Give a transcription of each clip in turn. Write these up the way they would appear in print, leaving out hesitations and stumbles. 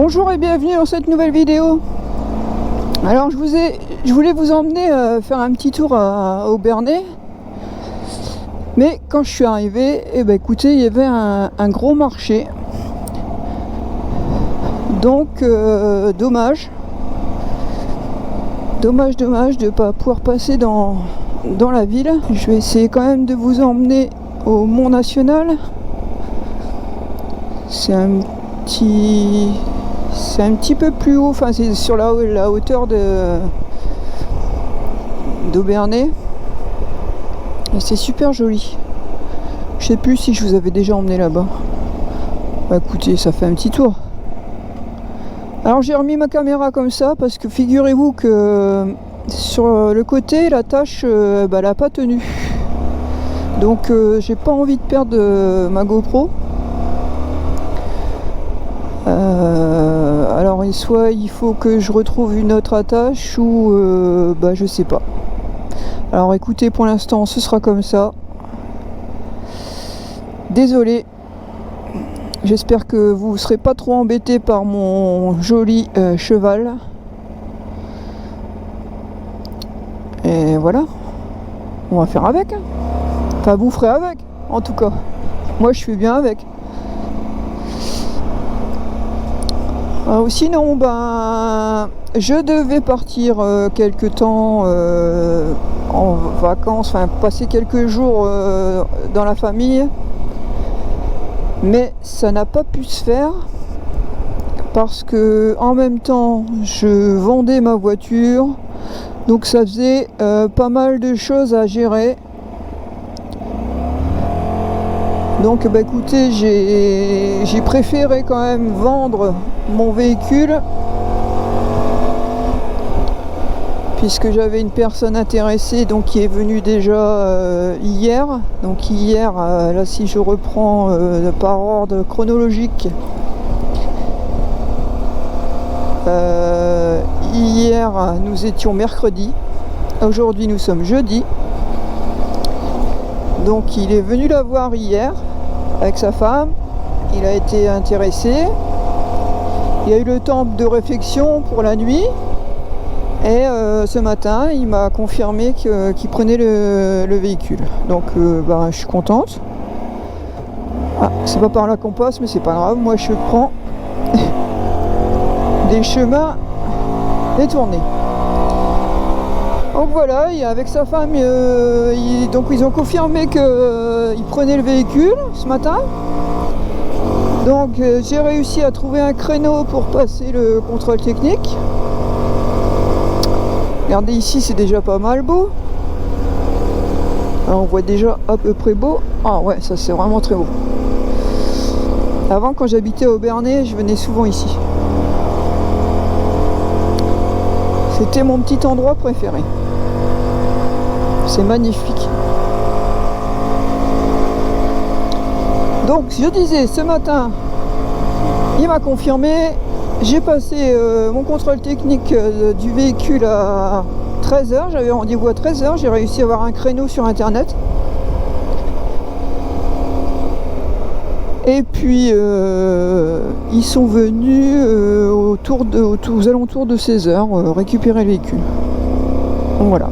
Bonjour et bienvenue dans cette nouvelle vidéo. Alors je voulais vous emmener faire un petit tour au Bernay. Mais quand je suis arrivé, écoutez, il y avait un gros marché. Donc dommage de ne pas pouvoir passer dans la ville. Je vais essayer quand même de vous emmener au Mont National. C'est un petit peu plus haut, enfin c'est sur la hauteur d'Aubernay. Et c'est super joli. Je sais plus si je vous avais déjà emmené là-bas. Écoutez, ça fait un petit tour. Alors j'ai remis ma caméra comme ça parce que figurez-vous que sur le côté la tâche elle n'a pas tenu. Donc j'ai pas envie de perdre ma GoPro. Alors soit il faut que je retrouve une autre attache ou je sais pas. Alors écoutez, pour l'instant ce sera comme ça. Désolé. J'espère que vous ne serez pas trop embêtés par mon joli cheval. Et voilà. On va faire avec. Enfin, vous ferez avec, en tout cas. Moi, je fais bien avec. Sinon, je devais partir quelque temps en vacances, enfin, passer quelques jours dans la famille. Mais ça n'a pas pu se faire parce que en même temps je vendais ma voiture, donc ça faisait pas mal de choses à gérer. Donc écoutez, j'ai préféré quand même vendre mon véhicule puisque j'avais une personne intéressée donc qui est venue déjà hier. Donc hier, là si je reprends par ordre chronologique, hier nous étions mercredi, aujourd'hui nous sommes jeudi. Donc il est venu la voir hier avec sa femme, il a été intéressé, il y a eu le temps de réflexion pour la nuit. Et ce matin, il m'a confirmé qu'il prenait le véhicule. Donc je suis contente. Ah, c'est pas par là qu'on passe, mais c'est pas grave. Moi, je prends des chemins détournés. Donc voilà, avec sa femme, donc ils ont confirmé qu'il prenait le véhicule ce matin. Donc j'ai réussi à trouver un créneau pour passer le contrôle technique. Regardez ici, c'est déjà pas mal beau. Alors, on voit déjà à peu près beau. Ah ouais, ça c'est vraiment très beau. Avant, quand j'habitais au Bernay, je venais souvent ici. C'était mon petit endroit préféré. C'est magnifique. Donc, je disais, ce matin, il m'a confirmé. J'ai passé mon contrôle technique du véhicule à 13h, j'avais rendez-vous à 13h, j'ai réussi à avoir un créneau sur internet. Et puis ils sont venus aux alentours de 16h récupérer le véhicule. Voilà.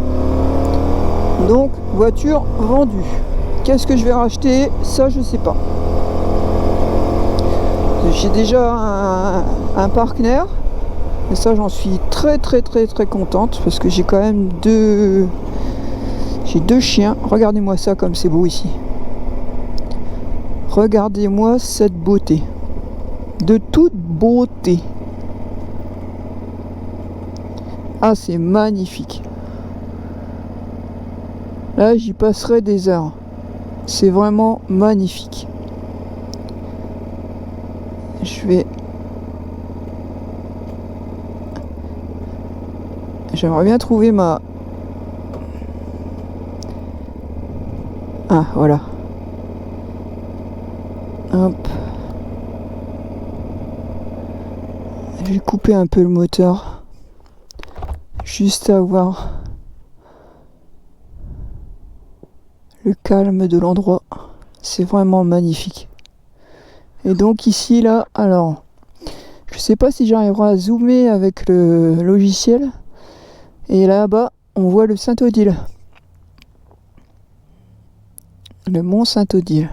Donc voiture vendue. Qu'est-ce que je vais racheter? Ça je sais pas. J'ai déjà un partenaire, et ça j'en suis très contente parce que j'ai quand même deux chiens. Regardez-moi ça comme c'est beau ici. Regardez-moi cette beauté, de toute beauté. Ah, c'est magnifique. Là j'y passerai des heures. C'est vraiment magnifique. J'aimerais bien trouver ma... Ah, voilà. Hop. Je vais couper un peu le moteur. Juste à voir le calme de l'endroit. C'est vraiment magnifique. Et donc ici, là, alors... Je sais pas si j'arriverai à zoomer avec le logiciel. Et là-bas, on voit le Saint-Odile. Le mont Saint-Odile.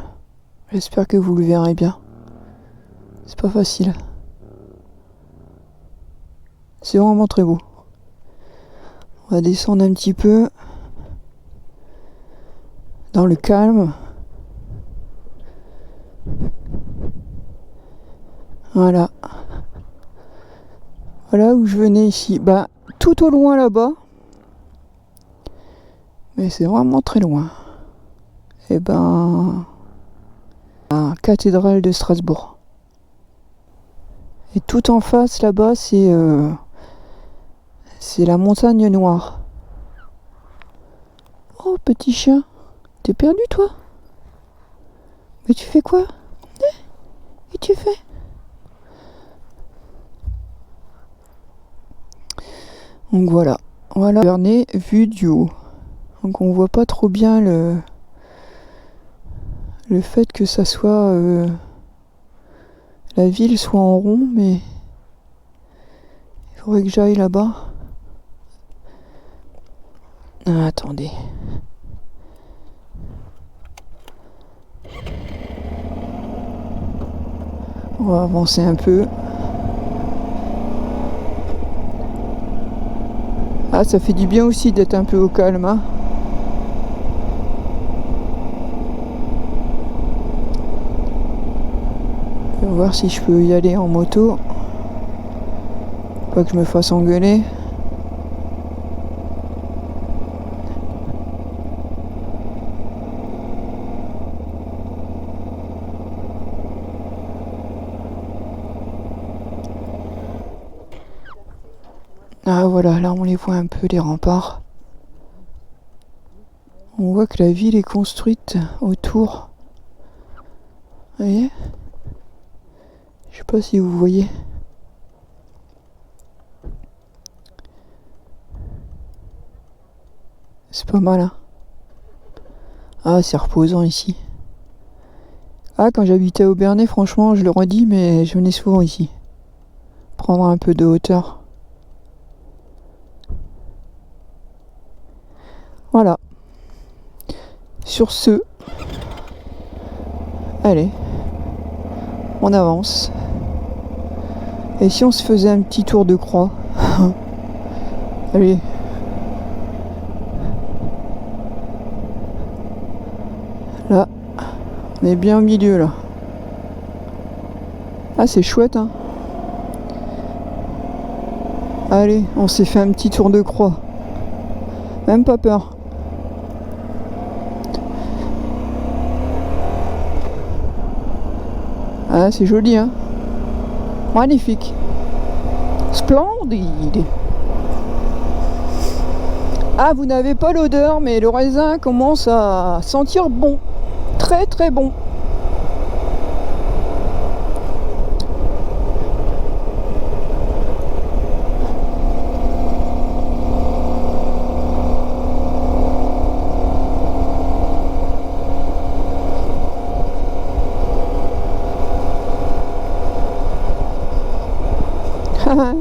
J'espère que vous le verrez bien. C'est pas facile. C'est vraiment très beau. On va descendre un petit peu dans le calme. Voilà. Voilà où je venais ici. Bah, tout au loin là-bas. Mais c'est vraiment très loin. Et ben, la cathédrale de Strasbourg. Et tout en face là-bas, c'est la montagne noire. Oh, petit chien, t'es perdu toi? Mais tu fais quoi? Et tu fais? Donc voilà, Vernet vue du haut. Donc on voit pas trop bien le fait que ça soit la ville soit en rond, mais il faudrait que j'aille là-bas. Ah, attendez. On va avancer un peu. Ah, ça fait du bien aussi d'être un peu au calme, hein. Je vais voir si je peux y aller en moto. Pas que je me fasse engueuler. Ah voilà, là on les voit un peu les remparts. On voit que la ville est construite autour. Vous voyez? Je sais pas si vous voyez. C'est pas mal, hein. Ah, c'est reposant ici. Ah, quand j'habitais au Bernay, franchement, je le redis, mais je venais souvent ici. Prendre un peu de hauteur. Voilà. Sur ce, allez, on avance. Et si on se faisait un petit tour de croix? Allez. Là, on est bien au milieu là. Ah, c'est chouette, hein. Allez, on s'est fait un petit tour de croix. Même pas peur. Ah, c'est joli, hein. Magnifique. Splendide. Ah, vous n'avez pas l'odeur, mais le raisin commence à sentir bon. Très très bon.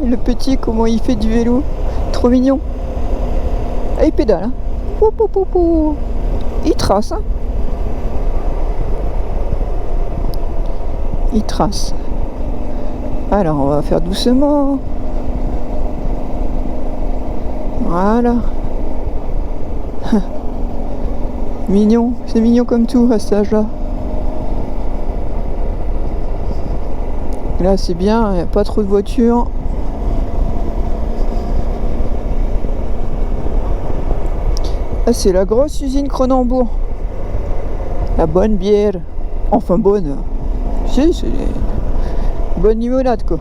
Le petit, comment il fait du vélo. Trop mignon. Ah, il pédale, hein. Pou, pou, pou, pou. Il trace, hein. Il trace. Alors, on va faire doucement. Voilà. Mignon. C'est mignon comme tout à cet âge-là. Là, c'est bien. Il n'y a pas trop de voitures. Ah, c'est la grosse usine Cronenbourg. La bonne bière. Enfin bonne. Si, c'est une bonne limonade, quoi.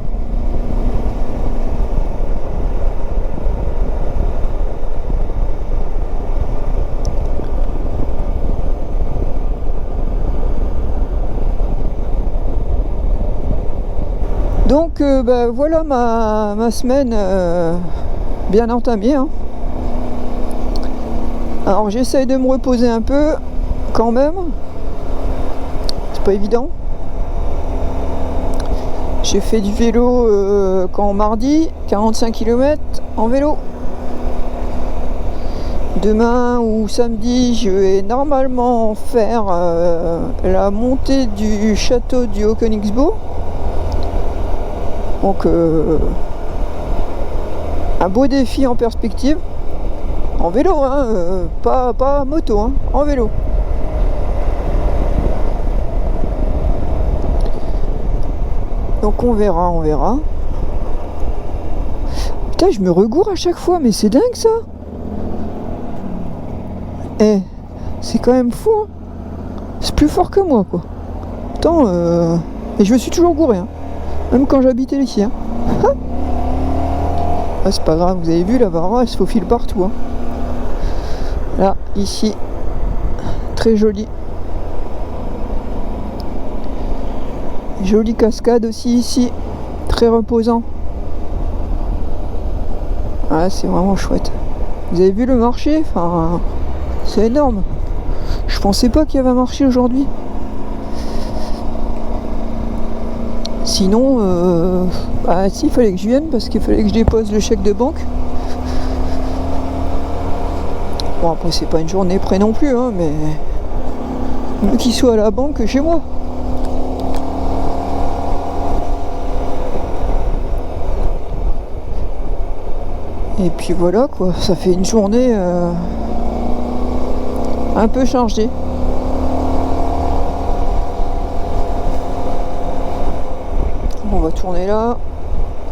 Donc, bah, voilà ma semaine bien entamée, hein. Alors j'essaye de me reposer un peu quand même. C'est pas évident. J'ai fait du vélo quand mardi, 45 km en vélo. Demain ou samedi, je vais normalement faire la montée du château du Haut-Königsbourg. Donc un beau défi en perspective. En vélo, hein, pas moto, hein, en vélo. Donc on verra. Putain, je me regoure à chaque fois, mais c'est dingue ça. C'est quand même fou, hein. C'est plus fort que moi, quoi. Pourtant, et je me suis toujours gouré, hein. Même quand j'habitais ici, hein. Ah, c'est pas grave, vous avez vu, la Vara, elle se faufile partout, hein. Là, ici, très joli. Jolie cascade aussi ici, très reposant. Ah, c'est vraiment chouette. Vous avez vu le marché? Enfin, c'est énorme. Je pensais pas qu'il y avait un marché aujourd'hui. Sinon, si, il fallait que je vienne parce qu'il fallait que je dépose le chèque de banque. Bon, après, c'est pas une journée près non plus, hein, mais mieux qu'il soit à la banque que chez moi. Et puis voilà, quoi, ça fait une journée un peu chargée. On va tourner là.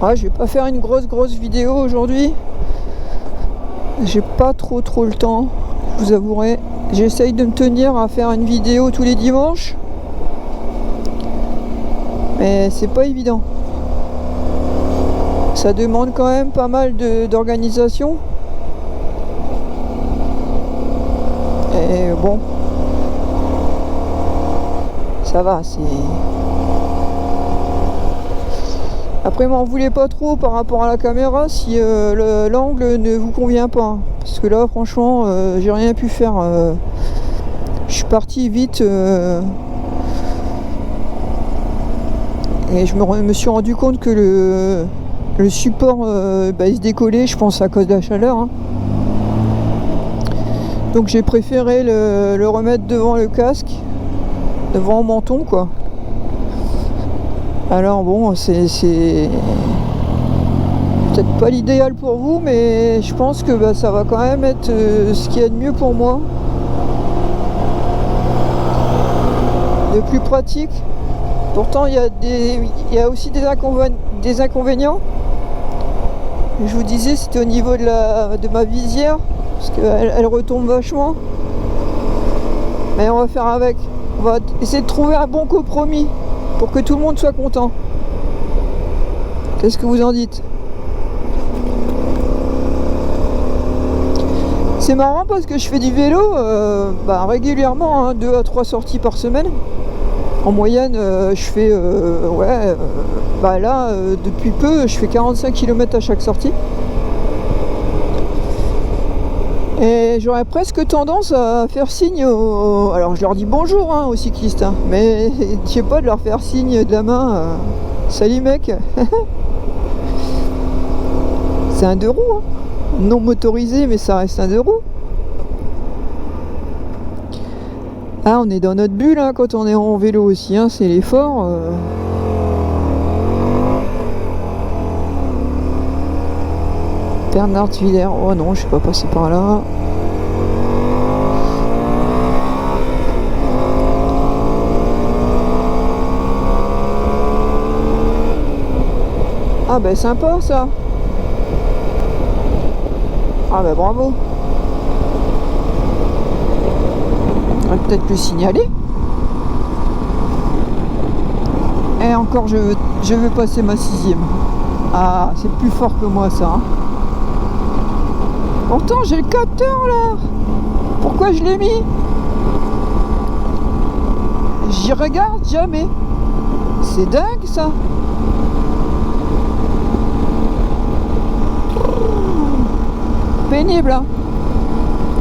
Ah, je vais pas faire une grosse vidéo aujourd'hui. J'ai pas trop le temps, je vous avouerai. J'essaye de me tenir à faire une vidéo tous les dimanches. Mais c'est pas évident. Ça demande quand même pas mal d'organisation. Et bon, ça va, c'est... Après, m'en voulez pas trop par rapport à la caméra si l'angle ne vous convient pas. Parce que là, franchement, j'ai rien pu faire. Je suis parti vite. Et je me suis rendu compte que le support il se décollait, je pense à cause de la chaleur, hein. Donc j'ai préféré le remettre devant le casque, devant le menton, quoi. Alors bon, c'est peut-être pas l'idéal pour vous, mais je pense que ça va quand même être ce qu'il y a de mieux pour moi. De plus pratique. Pourtant, il y a aussi des inconvénients. Je vous disais, c'était au niveau de ma visière, parce qu'elle retombe vachement. Mais on va faire avec. On va essayer de trouver un bon compromis pour que tout le monde soit content. Qu'est-ce que vous en dites? C'est marrant parce que je fais du vélo régulièrement, hein, 2 à 3 sorties par semaine. En moyenne, je fais, depuis peu, je fais 45 km à chaque sortie. Et j'aurais presque tendance à faire signe alors je leur dis bonjour, hein, aux cyclistes, hein, mais je sais pas, de leur faire signe de la main. Salut mec. C'est un 2 roues, hein. Non motorisé, mais ça reste un 2 roues. Ah, on est dans notre bulle, hein, quand on est en vélo aussi, hein, c'est l'effort. Bernardviller, oh non, je suis pas passé par là. Ah ben sympa ça. Ah ben bravo. On va peut-être le signaler. Et encore je veux passer ma 6e. Ah, c'est plus fort que moi ça, hein. Pourtant j'ai le capteur là. Pourquoi je l'ai mis? J'y regarde jamais. C'est dingue ça. Pénible, hein.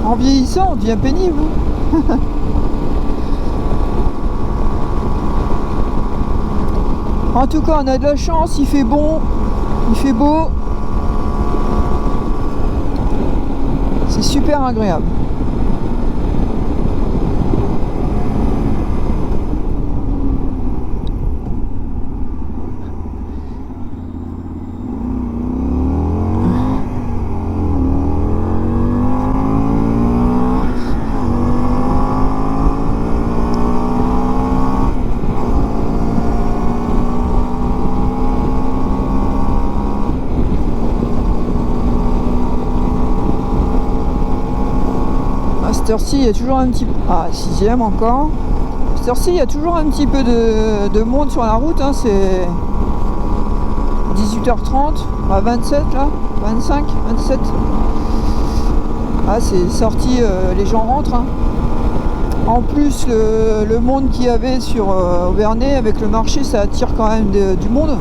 En vieillissant on devient pénible. En tout cas, on a de la chance, il fait bon, il fait beau. C'est super agréable. À cette heure-ci, il y a toujours un petit... Ah, 6e encore. À cette heure-ci, il y a toujours un petit peu de monde sur la route. Hein. C'est 18h30, à 27 là, 25, 27. Ah, c'est sorti, les gens rentrent. Hein. En plus, le monde qu'il y avait sur Auvernay avec le marché, ça attire quand même du monde.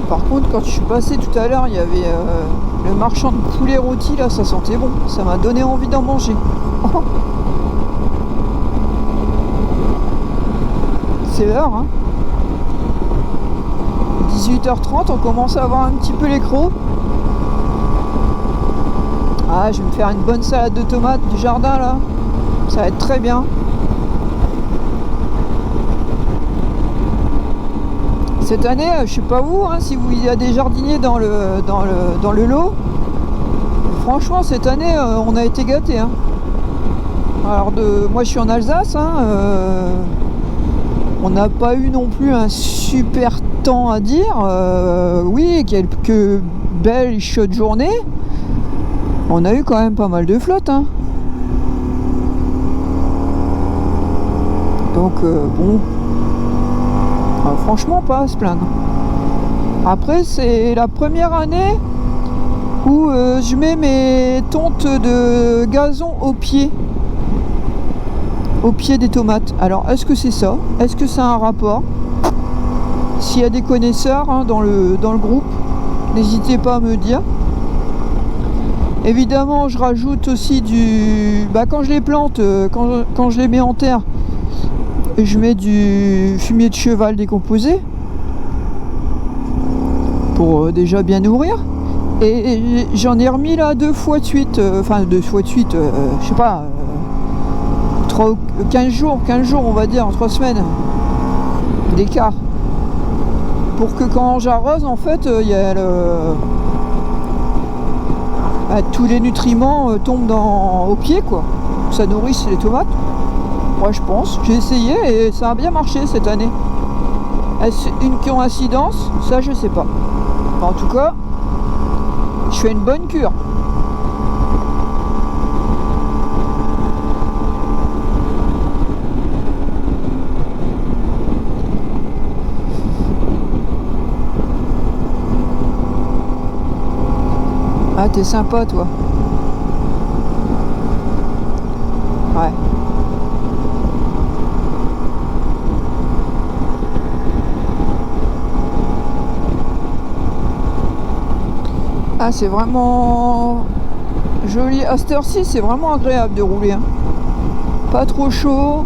Par contre, quand je suis passé tout à l'heure, il y avait le marchand de poulet rôti, là, ça sentait bon. Ça m'a donné envie d'en manger. C'est l'heure, hein. 18h30, on commence à avoir un petit peu les crocs. Ah, je vais me faire une bonne salade de tomates du jardin, là. Ça va être très bien. Cette année, je sais pas vous, hein, si il y a des jardiniers dans le lot. Franchement, cette année, on a été gâtés. Hein. Alors, moi, je suis en Alsace. Hein, on n'a pas eu non plus un super temps à dire. Oui, quelques belles chaudes journées. On a eu quand même pas mal de flotte. Hein. Donc, bon. Franchement, pas à se plaindre. Après, c'est la première année où je mets mes tontes de gazon au pied des tomates. Alors, est-ce que c'est ça? Est-ce que ça a un rapport? S'il y a des connaisseurs hein, dans le groupe, n'hésitez pas à me dire. Évidemment, je rajoute aussi du... quand je les plante, quand je les mets en terre, je mets du fumier de cheval décomposé pour déjà bien nourrir. Et j'en ai remis là 2 fois de suite, je sais pas, 15 jours on va dire, en 3 semaines d'écart. Pour que quand j'arrose, en fait, il y a tous les nutriments tombent au pied, quoi. Ça nourrisse les tomates. Moi, je pense. J'ai essayé et ça a bien marché cette année. Est-ce une coïncidence? Ça, je sais pas. En tout cas, je fais une bonne cure. Ah, t'es sympa, toi. Ouais. Ah, c'est vraiment joli. À cette heure-ci, c'est vraiment agréable de rouler. Hein. Pas trop chaud.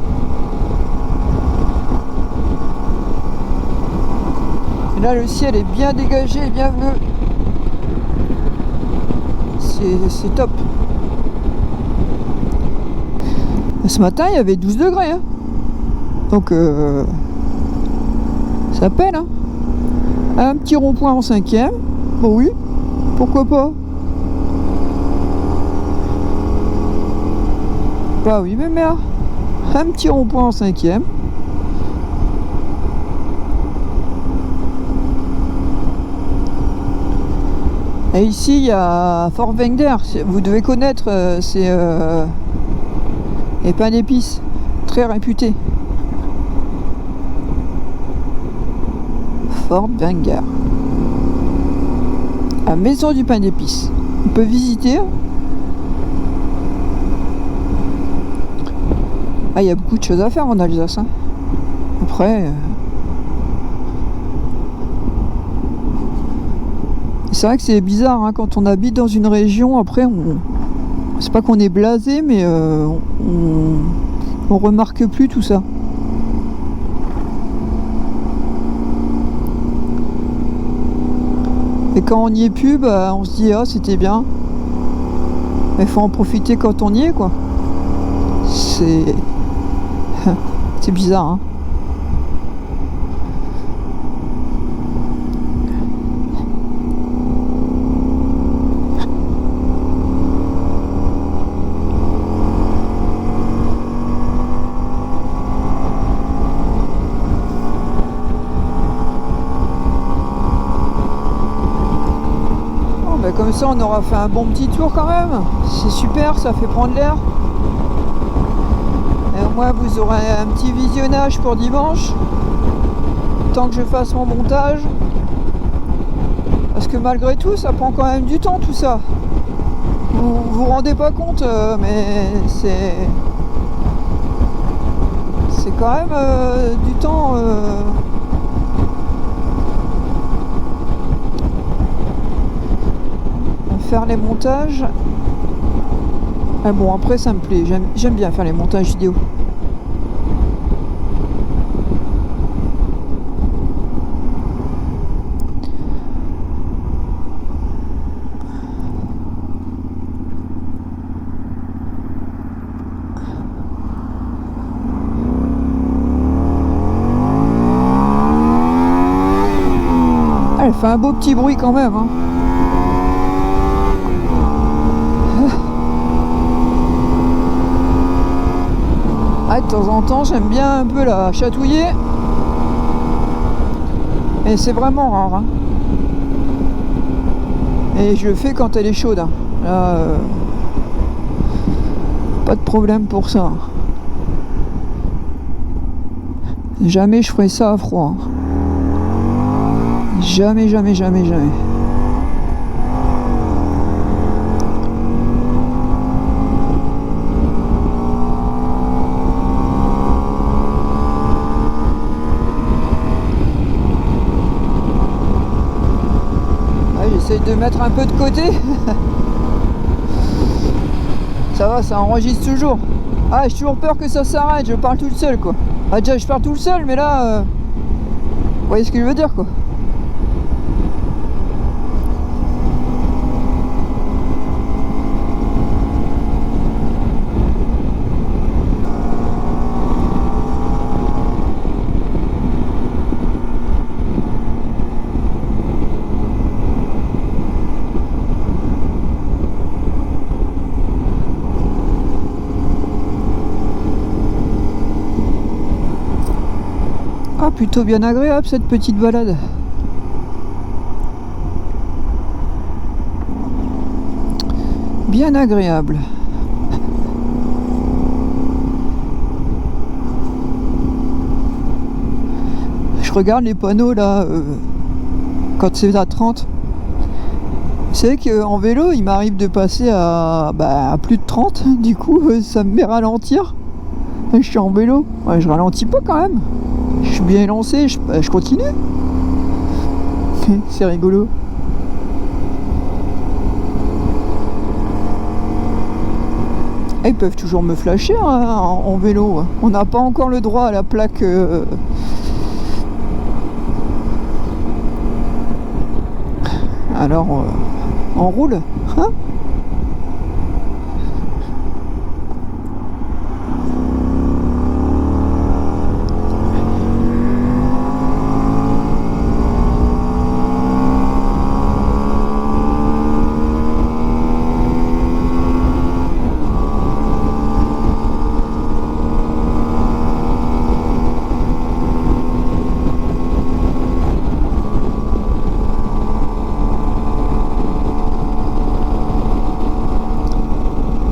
Et là, le ciel est bien dégagé et bien bleu. C'est top. Ce matin, il y avait 12 degrés. Hein. Donc, ça pèle. Hein. Un petit rond-point en 5e. Bon, oui. Pourquoi pas? Bah oui, mais merde. Un petit rond-point en 5e. Et ici, il y a Fort Wengder. Vous devez connaître, c'est les pains d'épices. Très réputé. Fort Wengder. La maison du pain d'épices. On peut visiter. Ah, il y a beaucoup de choses à faire en Alsace. Hein. Après, c'est vrai que c'est bizarre hein, quand on habite dans une région. Après, c'est pas qu'on est blasé, mais On remarque plus tout ça. Et quand on n'y est plus, bah, on se dit ah c'était bien. Mais faut en profiter quand on y est quoi. C'est c'est bizarre hein. Comme ça on aura fait un bon petit tour quand même. C'est super, ça fait prendre l'air. Et au moins vous aurez un petit visionnage pour dimanche. Tant que je fasse mon montage. Parce que malgré tout ça prend quand même du temps tout ça. Vous vous rendez pas compte mais c'est quand même du temps. Faire les montages. Ah bon après ça me plaît, j'aime bien faire les montages vidéo. Elle fait un beau petit bruit quand même hein. Ah, de temps en temps j'aime bien un peu la chatouiller. Et c'est vraiment rare hein. Et je le fais quand elle est chaude hein. Là pas de problème pour ça. Jamais je ferai ça à froid hein. Jamais, jamais, jamais, jamais. J'essaye de mettre un peu de côté. Ça va, ça enregistre toujours. Ah, j'ai toujours peur que ça s'arrête, je parle tout seul quoi. Ah déjà je parle tout seul mais là vous voyez ce que je veux dire quoi. Ah, plutôt bien agréable cette petite balade. Bien agréable. Je regarde les panneaux là, quand c'est à 30. C'est qu'en vélo, il m'arrive de passer à plus de 30. Du coup, ça me met ralentir. Je suis en vélo. Ouais, je ralentis pas quand même. Je suis bien lancé, je continue. C'est rigolo. Et ils peuvent toujours me flasher hein, en vélo. On n'a pas encore le droit à la plaque. Alors, on roule. Hein ?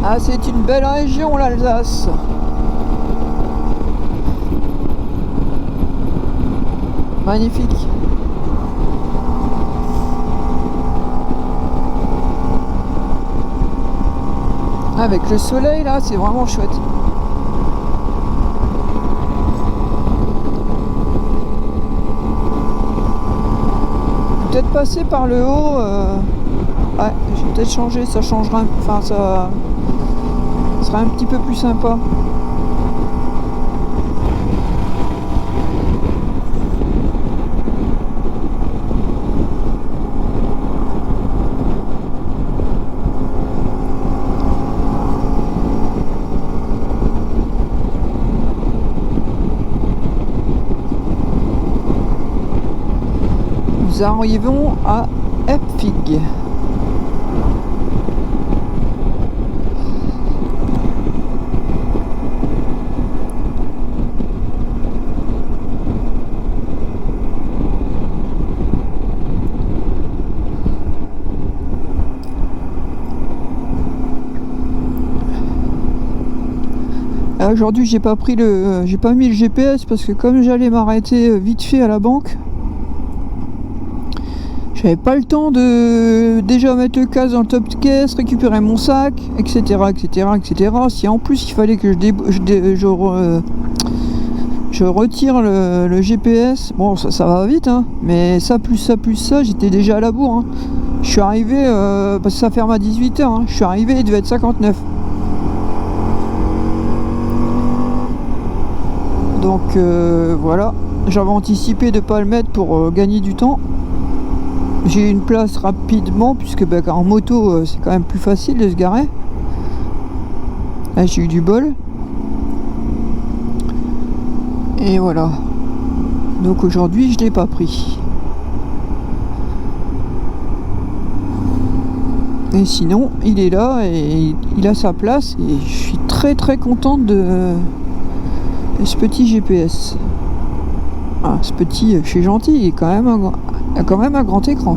Ah, c'est une belle région l'Alsace. Magnifique. Avec le soleil là, c'est vraiment chouette. Peut-être passer par le haut. Ouais, j'ai peut-être changé, ça changera. Enfin, ça sera un petit peu plus sympa. nous arrivons à Epfig. Aujourd'hui j'ai pas mis le GPS parce que comme j'allais m'arrêter vite fait à la banque, j'avais pas le temps de déjà mettre le casque dans le top de caisse, récupérer mon sac, etc., etc., etc. Si en plus il fallait que je retire le GPS, bon ça va vite, hein, mais ça, j'étais déjà à la bourre. Hein. Je suis arrivé, parce que ça ferme à 18h, hein, je suis arrivé, il devait être 59. Donc voilà, j'avais anticipé de ne pas le mettre pour gagner du temps. J'ai eu une place rapidement puisque en moto c'est quand même plus facile de se garer. Là j'ai eu du bol. Et voilà. Donc aujourd'hui je ne l'ai pas pris. Et sinon il est là et il a sa place et je suis très très contente de ce petit GPS. Ah, ce petit, je suis gentil, il a quand même un grand écran.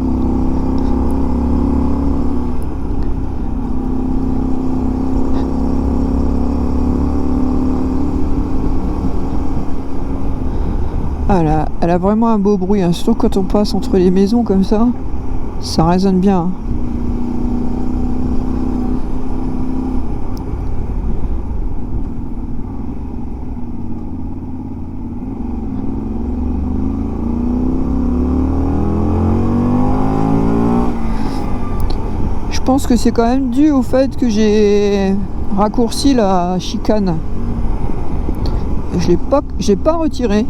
Ah, elle a vraiment un beau bruit, hein. Surtout quand on passe entre les maisons comme ça résonne bien. Hein. Je pense que c'est quand même dû au fait que j'ai raccourci la chicane. J'ai pas retiré.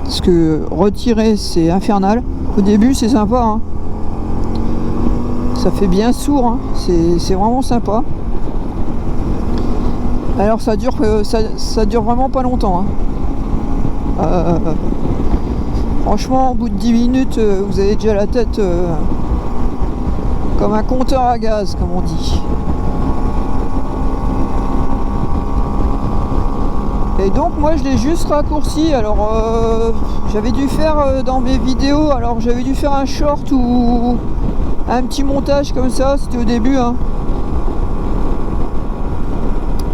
Parce que retirer c'est infernal. Au début c'est sympa. Hein. Ça fait bien sourd. Hein. C'est vraiment sympa. Alors ça dure vraiment pas longtemps. Hein. Franchement, au bout de 10 minutes, vous avez déjà la tête comme un compteur à gaz, comme on dit. Et donc moi je l'ai juste raccourci. Alors j'avais dû faire dans mes vidéos, alors j'avais dû faire un short ou un petit montage comme ça, c'était au début. Hein.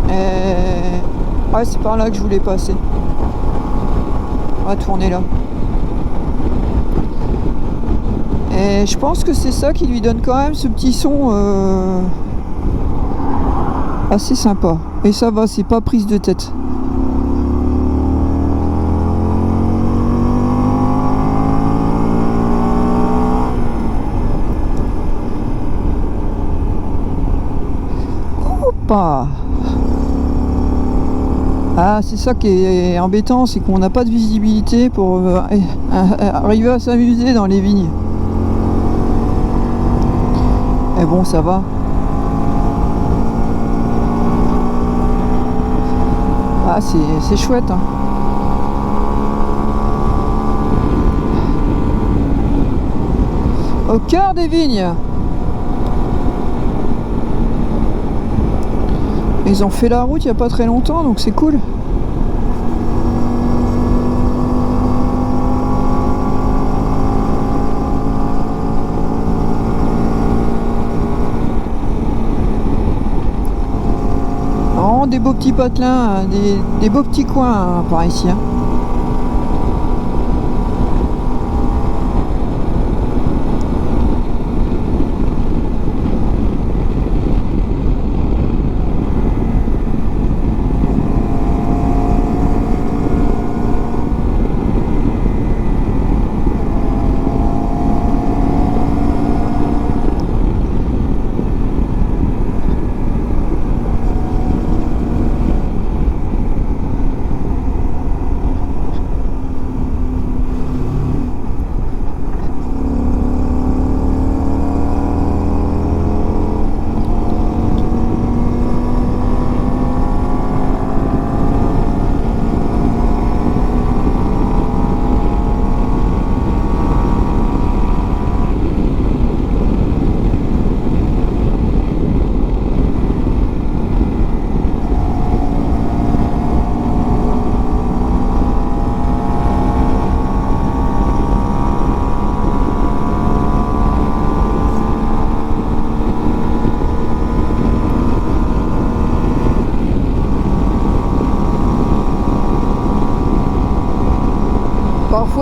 Et... ouais, c'est par là que je voulais passer. On va tourner là. Et je pense que c'est ça qui lui donne quand même ce petit son assez sympa. Et ça va, c'est pas prise de tête. Opa! Ah, c'est ça qui est embêtant, c'est qu'on n'a pas de visibilité pour arriver à s'amuser dans les vignes. Mais bon, ça va. Ah, c'est chouette. Hein. Au cœur des vignes. Ils ont fait la route il n'y a pas très longtemps, donc c'est cool. Oh, des beaux petits patelins, des beaux petits coins hein, par ici. Hein.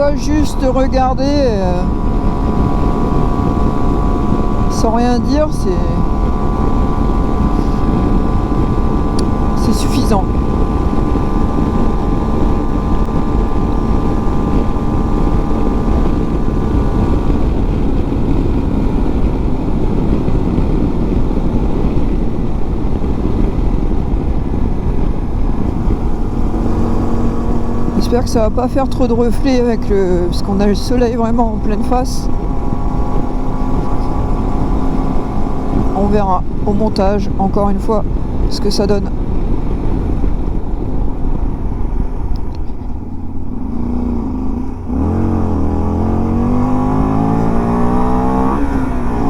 pas juste regarder sans rien dire, c'est suffisant. J'espère que ça va pas faire trop de reflets parce qu'on a le soleil vraiment en pleine face. On verra au montage encore une fois ce que ça donne.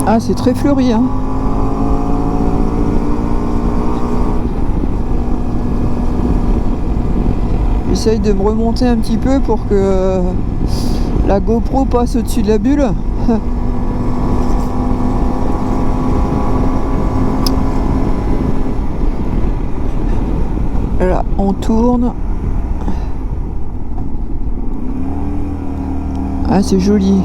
Ah, c'est très fleuri, hein. J'essaye de me remonter un petit peu pour que la GoPro passe au-dessus de la bulle. Là, on tourne. Ah, c'est joli.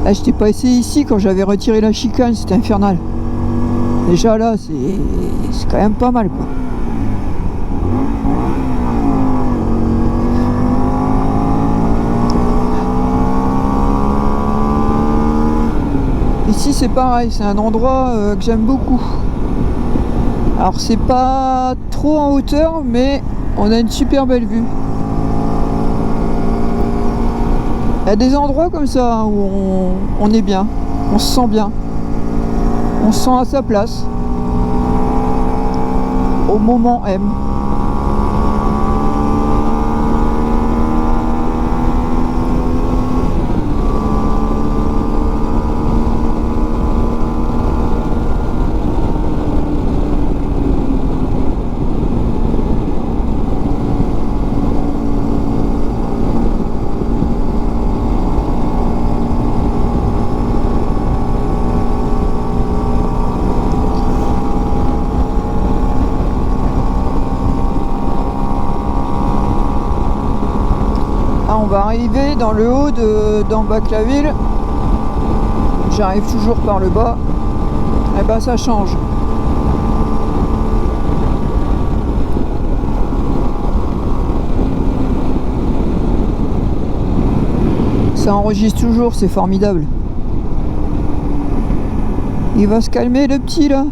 Ah, je t'ai pas essayé ici quand j'avais retiré la chicane, c'était infernal. Déjà là, c'est quand même pas mal, quoi. Ici c'est pareil, c'est un endroit que j'aime beaucoup. Alors c'est pas trop en hauteur, mais on a une super belle vue. Il y a des endroits comme ça hein, où on est bien, on se sent bien. On se sent à sa place au moment M. On va arriver dans le haut d'Ambach-la-Ville. J'arrive toujours par le bas. Et ben ça change. Ça enregistre toujours, c'est formidable. Il va se calmer le petit là.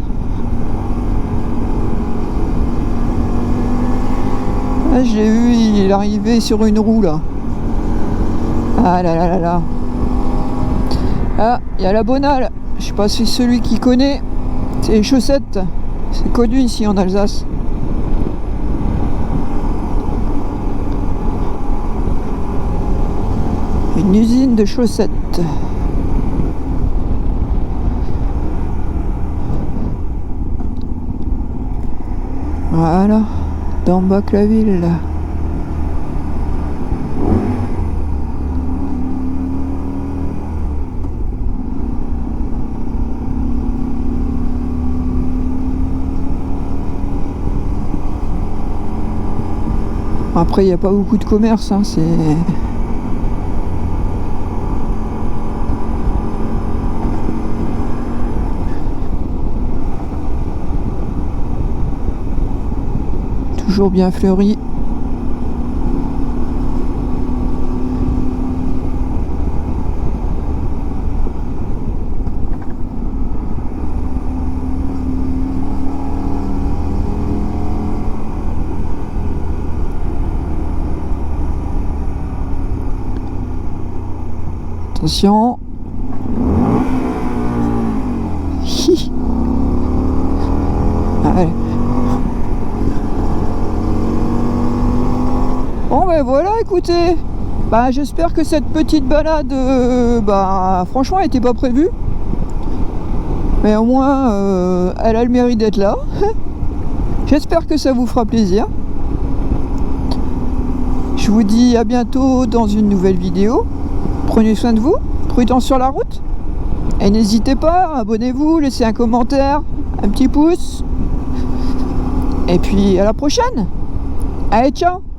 Ah, je l'ai vu, il est arrivé sur une roue là. Ah là là là là. Ah, il y a la Bonale. Je sais pas si c'est celui qui connaît. C'est les chaussettes. C'est connu ici en Alsace. Une usine de chaussettes. Voilà. d'Ambach-la-Ville. Après, il n'y a pas beaucoup de commerce, hein, c'est... toujours bien fleuri. Attention. Allez. Bon ben voilà, écoutez, j'espère que cette petite balade, franchement, elle n'était pas prévue. Mais au moins, elle a le mérite d'être là. J'espère que ça vous fera plaisir. Je vous dis à bientôt dans une nouvelle vidéo. Prenez soin de vous, prudence sur la route. Et n'hésitez pas, abonnez-vous, laissez un commentaire, un petit pouce. Et puis à la prochaine. Allez, ciao!